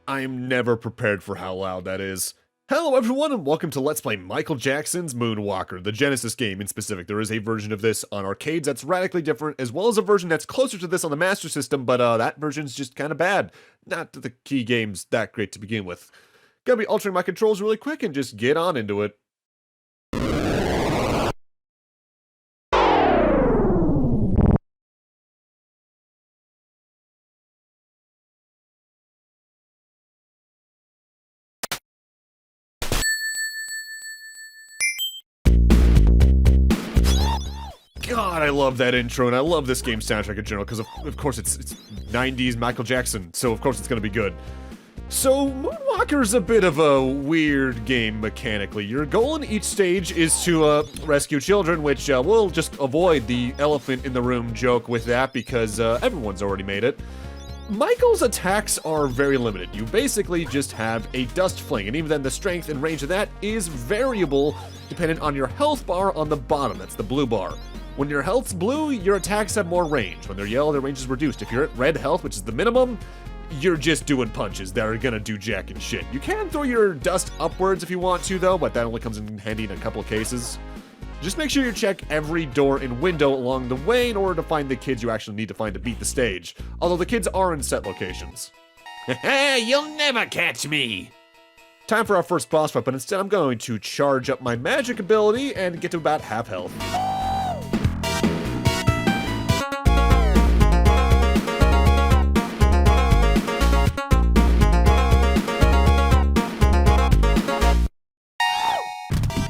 I am never prepared for how loud that is. Hello everyone and welcome to Let's Play Michael Jackson's Moonwalker, the Genesis game in specific. There is a version of this on arcades that's radically different, as well as a version that's closer to this on the Master System, but that version's just kind of bad. Not that the key game's that great to begin with. Gonna be altering my controls really quick and just get on into it. God, I love that intro, and I love this game's soundtrack in general, because of course it's 90s Michael Jackson, so of course it's gonna be good. So, Moonwalker's a bit of a weird game mechanically. Your goal in each stage is to rescue children, which we'll just avoid the elephant in the room joke with that, because everyone's already made it. Michael's attacks are very limited. You basically just have a dust fling, and even then the strength and range of that is variable dependent on your health bar on the bottom, that's the blue bar. When your health's blue, your attacks have more range. When they're yellow, their range is reduced. If you're at red health, which is the minimum, you're just doing punches that are gonna do jack and shit. You can throw your dust upwards if you want to though, but that only comes in handy in a couple of cases. Just make sure you check every door and window along the way in order to find the kids you actually need to find to beat the stage. Although the kids are in set locations. Hey, you'll never catch me! Time for our first boss fight, but instead I'm going to charge up my magic ability and get to about half health.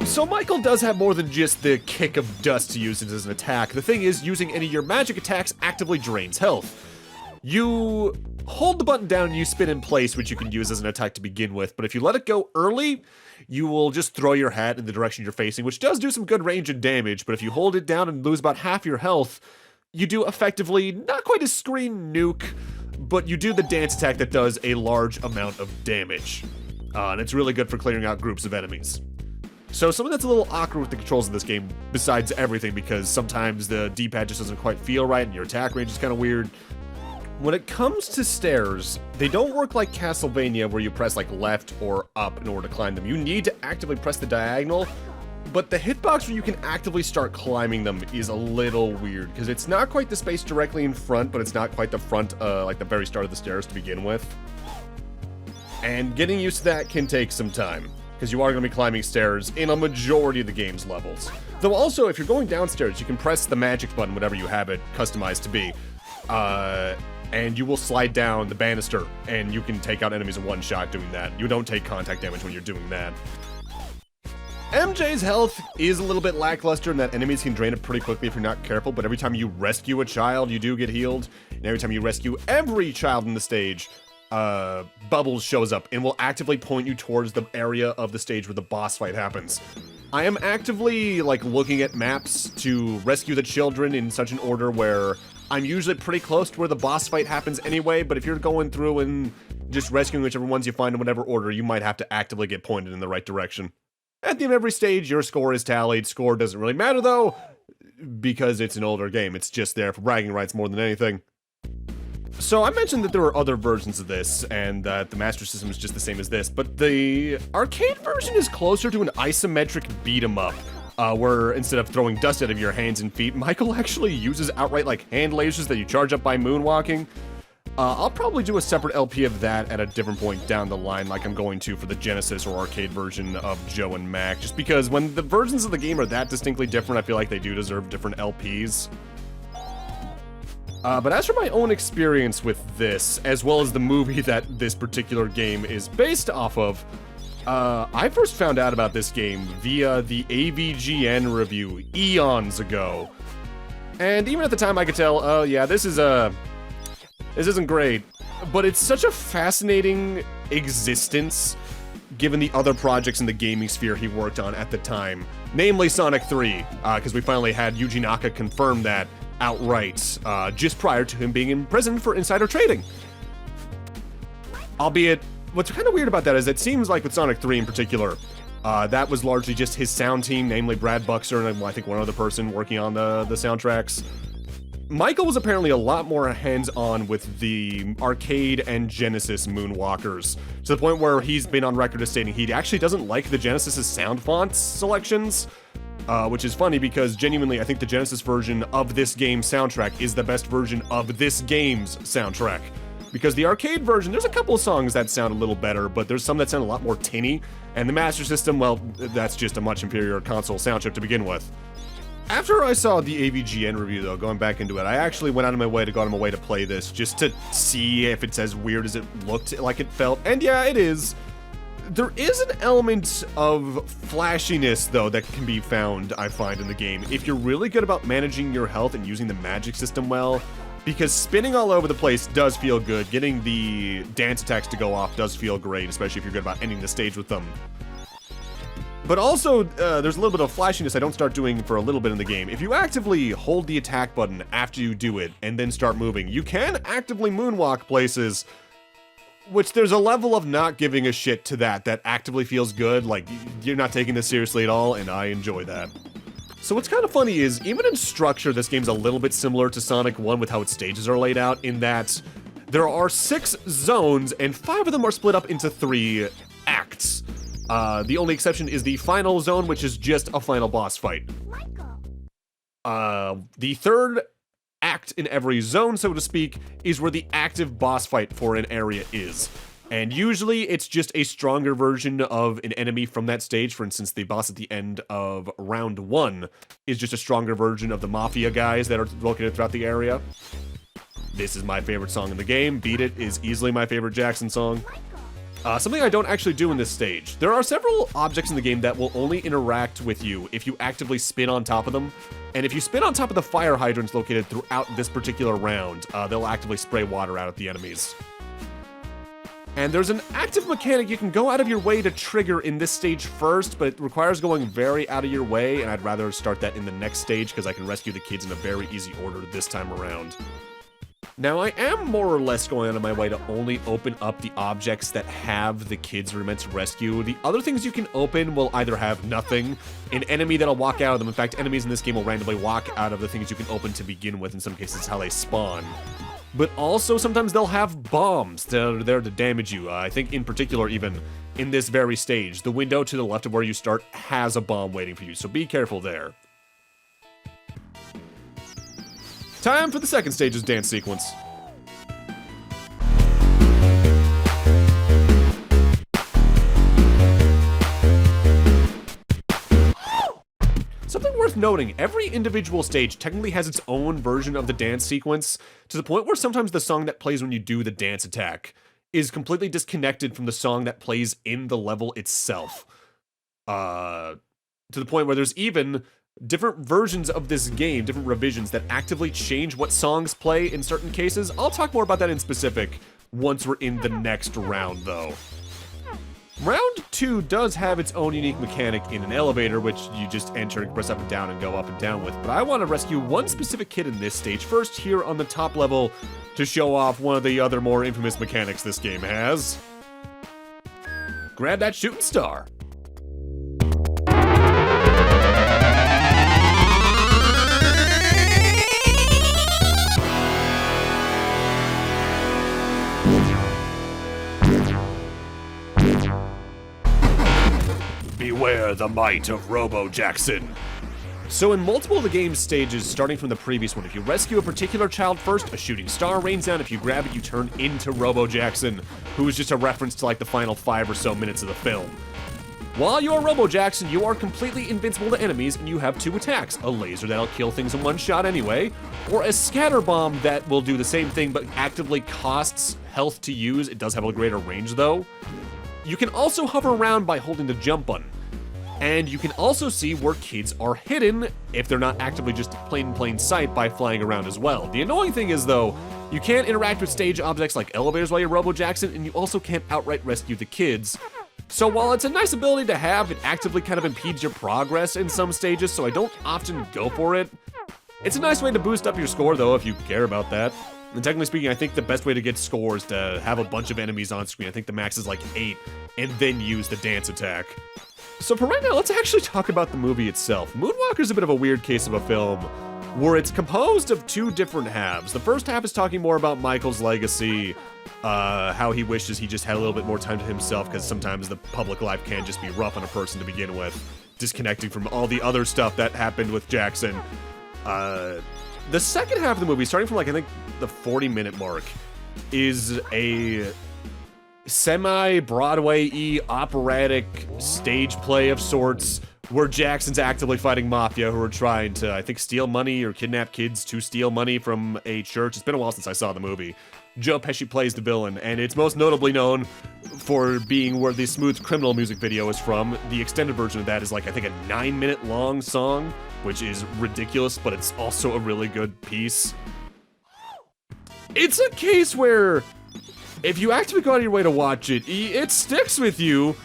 So Michael does have more than just the kick of dust to use as an attack. The thing is, using any of your magic attacks actively drains health. You hold the button down and you spin in place, which you can use as an attack to begin with, but if you let it go early, you will just throw your hat in the direction you're facing, which does do some good range and damage, but if you hold it down and lose about half your health, you do effectively not quite a screen nuke, but you do the dance attack that does a large amount of damage. And it's really good for clearing out groups of enemies. So something that's a little awkward with the controls of this game, besides everything, because sometimes the D-pad just doesn't quite feel right and your attack range is kind of weird. When it comes to stairs, they don't work like Castlevania where you press like left or up in order to climb them. You need to actively press the diagonal, but the hitbox where you can actively start climbing them is a little weird, because it's not quite the space directly in front, but it's not quite the front, like the very start of the stairs to begin with. And getting used to that can take some time, because you are going to be climbing stairs in a majority of the game's levels. Though also, if you're going downstairs, you can press the magic button, whatever you have it customized to be, and you will slide down the banister, and you can take out enemies in one shot doing that. You don't take contact damage when you're doing that. MJ's health is a little bit lackluster in that enemies can drain it pretty quickly if you're not careful, but every time you rescue a child, you do get healed, and every time you rescue every child in the stage, Bubbles shows up and will actively point you towards the area of the stage where the boss fight happens. I am actively, like, looking at maps to rescue the children in such an order where I'm usually pretty close to where the boss fight happens anyway, but if you're going through and just rescuing whichever ones you find in whatever order, you might have to actively get pointed in the right direction. At the end of every stage, your score is tallied. Score doesn't really matter, though, because it's an older game. It's just there for bragging rights more than anything. So I mentioned that there were other versions of this, and that the Master System is just the same as this, but the arcade version is closer to an isometric beat-em-up, where instead of throwing dust out of your hands and feet, Michael actually uses outright, like, hand lasers that you charge up by moonwalking. I'll probably do a separate LP of that at a different point down the line, like I'm going to for the Genesis or arcade version of Joe and Mac, just because when the versions of the game are that distinctly different, I feel like they do deserve different LPs. But as for my own experience with this, as well as the movie that this particular game is based off of, I first found out about this game via the AVGN review eons ago. And even at the time I could tell, oh yeah, this isn't great. But it's such a fascinating existence, given the other projects in the gaming sphere he worked on at the time. Namely Sonic 3, because we finally had Yuji Naka confirm that outright, just prior to him being in prison for insider trading. Albeit, what's kind of weird about that is it seems like with Sonic 3 in particular, that was largely just his sound team, namely Brad Buxer and I think one other person working on the soundtracks. Micheal was apparently a lot more hands-on with the arcade and Genesis Moonwalkers, to the point where he's been on record as stating he actually doesn't like the Genesis's sound font selections, which is funny because genuinely I think the Genesis version of this game's soundtrack is the best version of this game's soundtrack. Because the arcade version, there's a couple of songs that sound a little better, but there's some that sound a lot more tinny, and the Master System, well, that's just a much inferior console sound chip to begin with. After I saw the AVGN review, though, going back into it, I actually went out of my way to play this, just to see if it's as weird as it looked like it felt, and yeah, it is. There is an element of flashiness, though, that can be found, I find, in the game, if you're really good about managing your health and using the magic system well, because spinning all over the place does feel good. Getting the dance attacks to go off does feel great, especially if you're good about ending the stage with them. But also, there's a little bit of flashiness I don't start doing for a little bit in the game. If you actively hold the attack button after you do it and then start moving, you can actively moonwalk places, which there's a level of not giving a shit to that actively feels good. Like, you're not taking this seriously at all, and I enjoy that. So what's kind of funny is, even in structure, this game's a little bit similar to Sonic 1 with how its stages are laid out, in that there are 6 zones, and 5 of them are split up into 3 acts. The only exception is the final zone, which is just a final boss fight. The third act in every zone, so to speak, is where the active boss fight for an area is. And usually it's just a stronger version of an enemy from that stage. For instance, the boss at the end of round 1 is just a stronger version of the Mafia guys that are located throughout the area. This is my favorite song in the game. Beat It is easily my favorite Jackson song. Something I don't actually do in this stage. There are several objects in the game that will only interact with you if you actively spin on top of them. And if you spin on top of the fire hydrants located throughout this particular round, they'll actively spray water out at the enemies. And there's an active mechanic you can go out of your way to trigger in this stage first, but it requires going very out of your way, and I'd rather start that in the next stage because I can rescue the kids in a very easy order this time around. Now, I am more or less going out of my way to only open up the objects that have the kids we're meant to rescue. The other things you can open will either have nothing, an enemy that'll walk out of them. In fact, enemies in this game will randomly walk out of the things you can open to begin with. In some cases, how they spawn. But also, sometimes they'll have bombs that are there to damage you. I think in particular, even in this very stage, the window to the left of where you start has a bomb waiting for you, so be careful there. Time for the second stage's dance sequence. Something worth noting, every individual stage technically has its own version of the dance sequence, to the point where sometimes the song that plays when you do the dance attack is completely disconnected from the song that plays in the level itself. To the point where there's even different versions of this game, different revisions that actively change what songs play in certain cases. I'll talk more about that in specific once we're in the next round, though. Round 2 does have its own unique mechanic in an elevator, which you just enter and press up and down with, but I want to rescue one specific kid in this stage first here on the top level to show off one of the other more infamous mechanics this game has. Grab that shooting star. Beware the might of Robo-Jackson. So in multiple of the game's stages, starting from the previous one, if you rescue a particular child first, a shooting star rains down. If you grab it, you turn into Robo-Jackson, who is just a reference to like the final 5 or so minutes of the film. While you're Robo-Jackson, you are completely invincible to enemies, and you have 2 attacks: a laser that'll kill things in one shot anyway, or a scatter bomb that will do the same thing but actively costs health to use. It does have a greater range though. You can also hover around by holding the jump button. And you can also see where kids are hidden if they're not actively just plain sight by flying around as well. The annoying thing is though, you can't interact with stage objects like elevators while you're Robo-Jackson, and you also can't outright rescue the kids. So while it's a nice ability to have, it actively kind of impedes your progress in some stages, so I don't often go for it. It's a nice way to boost up your score though, if you care about that. And technically speaking, I think the best way to get scores is to have a bunch of enemies on screen. I think the max is like 8, and then use the dance attack. So for right now, let's actually talk about the movie itself. Moonwalker's a bit of a weird case of a film. where it's composed of two different halves. The first half is talking more about Michael's legacy, how he wishes he just had a little bit more time to himself, because sometimes the public life can just be rough on a person to begin with, disconnecting from all the other stuff that happened with Jackson. The second half of the movie, starting from like I think the 40-minute mark, is a semi-Broadway-y operatic stage play of sorts, where Jackson's actively fighting mafia who are trying to, I think, steal money or kidnap kids to steal money from a church. It's been a while since I saw the movie. Joe Pesci plays the villain, and it's most notably known for being where the Smooth Criminal music video is from. The extended version of that is like, I think, a 9-minute long song, which is ridiculous, but it's also a really good piece. It's a case where if you actively go out of your way to watch it, it sticks with you,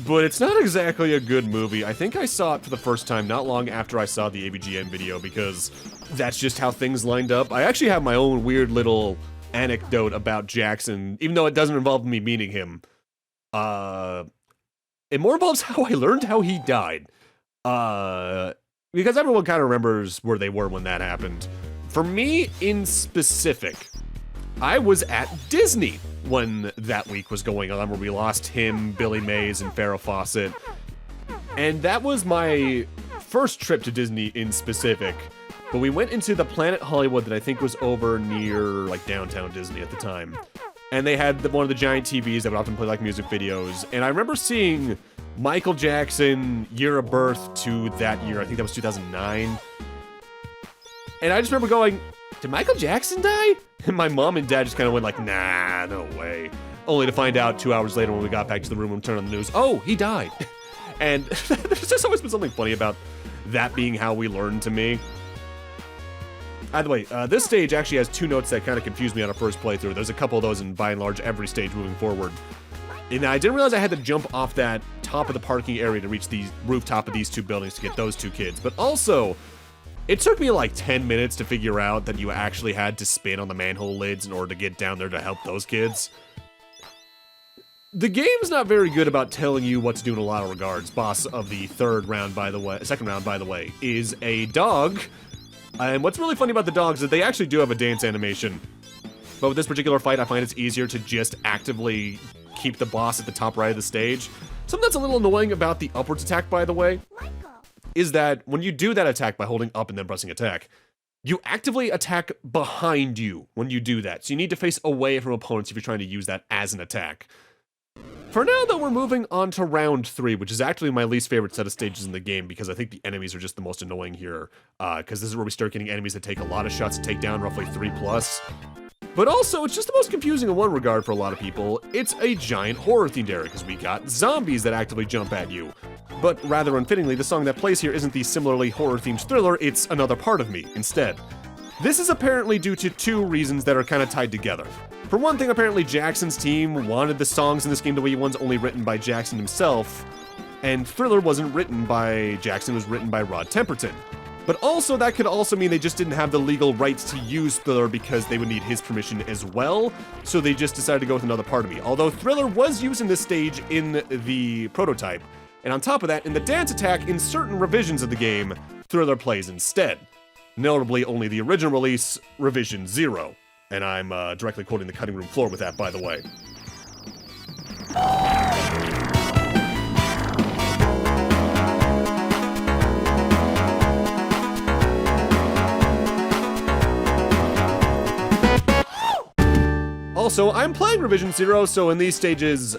but it's not exactly a good movie. I think I saw it for the first time not long after I saw the ABGN video, because that's just how things lined up. I actually have my own weird little anecdote about Jackson, even though it doesn't involve me meeting him. It more involves how I learned how he died. Because everyone kind of remembers where they were when that happened. For me, in specific, I was at Disney when that week was going on, where we lost him, Billy Mays, and Farrah Fawcett. And that was my first trip to Disney in specific. But we went into the Planet Hollywood that I think was over near, like, downtown Disney at the time. And they had one of the giant TVs that would often play, like, music videos. And I remember seeing Michael Jackson, year of birth to that year. I think that was 2009. And I just remember going, did Michael Jackson die? And my mom and dad just kind of went like, nah, no way. Only to find out 2 hours later when we got back to the room and turned on the news, oh, he died. And there's just always been something funny about that being how we learned to me. Either way, this stage actually has two notes that kind of confused me on a first playthrough. There's a couple of those in, by and large, every stage moving forward. And I didn't realize I had to jump off that top of the parking area to reach the rooftop of these two buildings to get those two kids. But also, it took me like 10 minutes to figure out that you actually had to spin on the manhole lids in order to get down there to help those kids. The game's not very good about telling you what to do in a lot of regards. Boss of the second round, by the way, is a dog. And what's really funny about the dogs is that they actually do have a dance animation. But with this particular fight, I find it's easier to just actively keep the boss at the top right of the stage. Something that's a little annoying about the upwards attack, by the way, is that when you do that attack by holding up and then pressing attack, you actively attack behind you when you do that. So you need to face away from opponents if you're trying to use that as an attack. For now, though, we're moving on to round 3, which is actually my least favorite set of stages in the game, because I think the enemies are just the most annoying here. Because this is where we start getting enemies that take a lot of shots to take down, roughly 3+. But also, it's just the most confusing in one regard for a lot of people. It's a giant horror-themed area, because we got zombies that actively jump at you. But rather unfittingly, the song that plays here isn't the similarly horror-themed Thriller, it's Another Part of Me, instead. This is apparently due to two reasons that are kind of tied together. For one thing, apparently Jackson's team wanted the songs in this game to be ones only written by Jackson himself, and Thriller wasn't written by Jackson, it was written by Rod Temperton. But also, that could also mean they just didn't have the legal rights to use Thriller because they would need his permission as well, so they just decided to go with Another Part of Me. Although Thriller was used in this stage in the prototype, and on top of that, in the dance attack in certain revisions of the game, Thriller plays instead. Notably, only the original release, Revision 0. And I'm directly quoting the cutting room floor with that, by the way. Also, I'm playing Revision 0, so in these stages,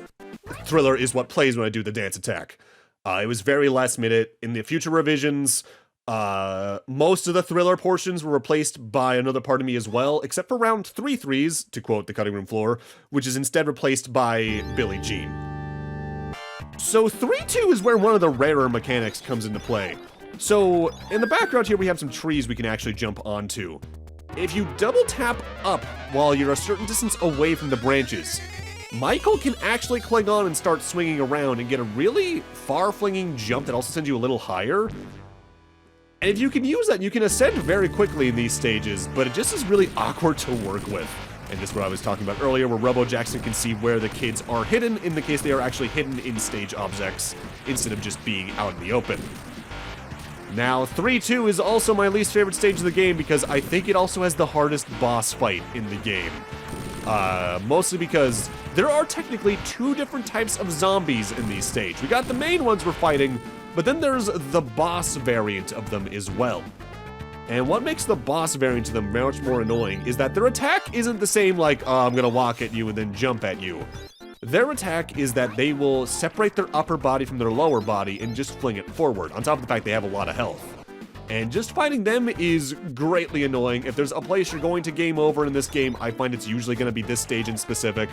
Thriller is what plays when I do the dance attack. It was very last minute. In the future revisions, most of the Thriller portions were replaced by Another Part of Me as well, except for round 3-3s, to quote the cutting room floor, which is instead replaced by Billie Jean. So 3-2 is where one of the rarer mechanics comes into play. So in the background here we have some trees we can actually jump onto. If you double tap up while you're a certain distance away from the branches, Michael can actually cling on and start swinging around and get a really far-flinging jump that also sends you a little higher. And if you can use that, you can ascend very quickly in these stages, but it just is really awkward to work with. And this is what I was talking about earlier, where Robo-Jackson can see where the kids are hidden, in the case they are actually hidden in stage objects, instead of just being out in the open. Now, 3-2 is also my least favorite stage of the game because I think it also has the hardest boss fight in the game. Mostly because there are technically 2 different types of zombies in these stages. We got the main ones we're fighting, but then there's the boss variant of them as well. And what makes the boss variant of them much more annoying is that their attack isn't the same like, oh, I'm gonna walk at you and then jump at you. Their attack is that they will separate their upper body from their lower body and just fling it forward, on top of the fact they have a lot of health. And just fighting them is greatly annoying. If there's a place you're going to game over in this game, I find it's usually going to be this stage in specific.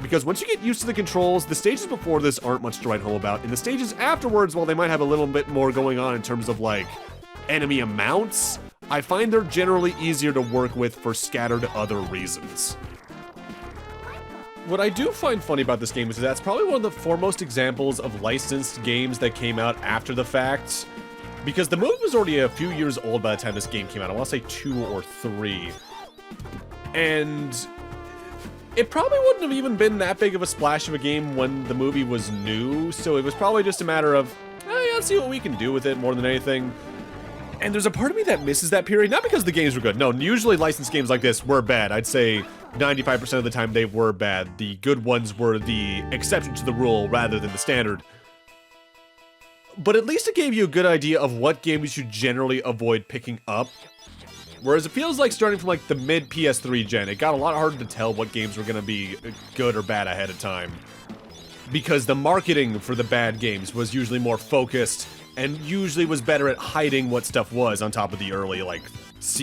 Because once you get used to the controls, the stages before this aren't much to write home about. And the stages afterwards, while they might have a little bit more going on in terms of, like, enemy amounts, I find they're generally easier to work with for scattered other reasons. What I do find funny about this game is that it's probably one of the foremost examples of licensed games that came out after the fact. Because the movie was already a few years old by the time this game came out. I want to say 2 or 3. And it probably wouldn't have even been that big of a splash of a game when the movie was new. So it was probably just a matter of, oh, yeah, let's see what we can do with it more than anything. And there's a part of me that misses that period. Not because the games were good. No, usually licensed games like this were bad. I'd say 95% of the time they were bad. The good ones were the exception to the rule rather than the standard. But at least it gave you a good idea of what games you should generally avoid picking up. Whereas it feels like starting from like the mid PS3 gen, it got a lot harder to tell what games were going to be good or bad ahead of time. Because the marketing for the bad games was usually more focused and usually was better at hiding what stuff was on top of the early like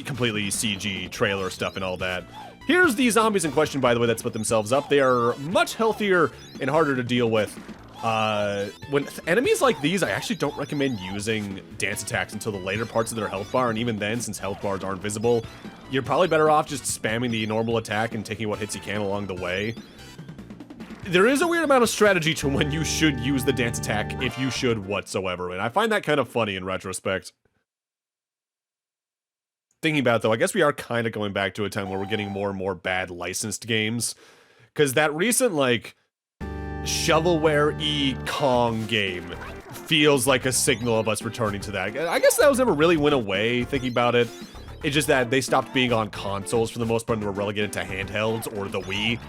completely CG trailer stuff and all that. Here's the zombies in question, by the way, that split themselves up. They are much healthier and harder to deal with. When enemies like these, I actually don't recommend using dance attacks until the later parts of their health bar, and even then, since health bars aren't visible, you're probably better off just spamming the normal attack and taking what hits you can along the way. There is a weird amount of strategy to when you should use the dance attack, if you should whatsoever, and I find that kind of funny in retrospect. Thinking about it, though, I guess we are kind of going back to a time where we're getting more and more bad licensed games, because that recent, like, shovelware-y Kong game feels like a signal of us returning to that. I guess those never really went away, thinking about it. It's just that they stopped being on consoles for the most part and were relegated to handhelds or the Wii.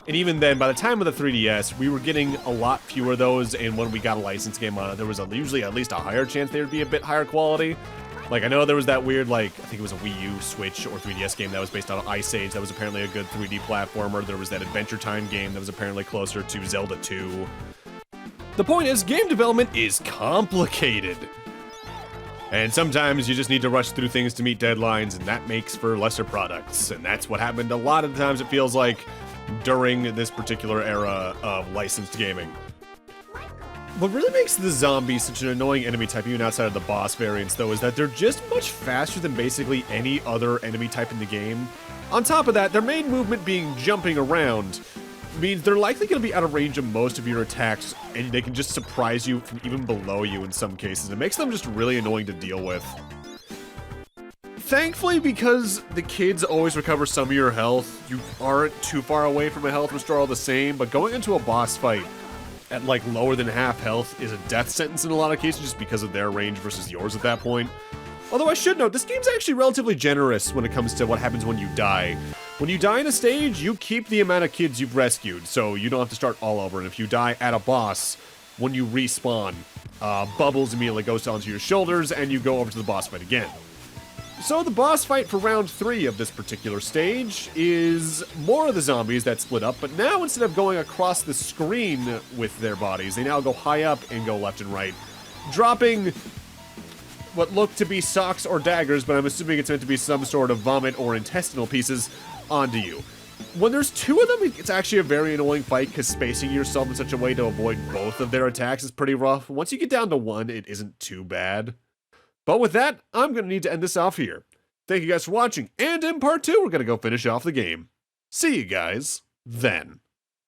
And even then, by the time of the 3DS, we were getting a lot fewer of those, and when we got a licensed game on it, there was usually at least a higher chance they would be a bit higher quality. Like, I know there was that weird, like, I think it was a Wii U, Switch, or 3DS game that was based on Ice Age that was apparently a good 3D platformer. There was that Adventure Time game that was apparently closer to Zelda 2. The point is, game development is complicated. And sometimes you just need to rush through things to meet deadlines, and that makes for lesser products. And that's what happened a lot of the times, it feels like, during this particular era of licensed gaming. What really makes the zombies such an annoying enemy type, even outside of the boss variants, though, is that they're just much faster than basically any other enemy type in the game. On top of that, their main movement being jumping around means they're likely going to be out of range of most of your attacks, and they can just surprise you from even below you in some cases. It makes them just really annoying to deal with. Thankfully, because the kids always recover some of your health, you aren't too far away from a health restore all the same, but going into a boss fight at like lower than half health is a death sentence in a lot of cases just because of their range versus yours at that point. Although I should note, this game's actually relatively generous when it comes to what happens when you die. When you die in a stage, you keep the amount of kids you've rescued, so you don't have to start all over, and if you die at a boss, when you respawn, Bubbles immediately goes onto your shoulders, and you go over to the boss fight again. So the boss fight for round 3 of this particular stage is more of the zombies that split up, but now instead of going across the screen with their bodies, they now go high up and go left and right, dropping what look to be socks or daggers, but I'm assuming it's meant to be some sort of vomit or intestinal pieces onto you. When there's 2 of them, it's actually a very annoying fight because spacing yourself in such a way to avoid both of their attacks is pretty rough. Once you get down to 1, it isn't too bad. But with that, I'm going to need to end this off here. Thank you guys for watching, and in part 2, we're going to go finish off the game. See you guys then.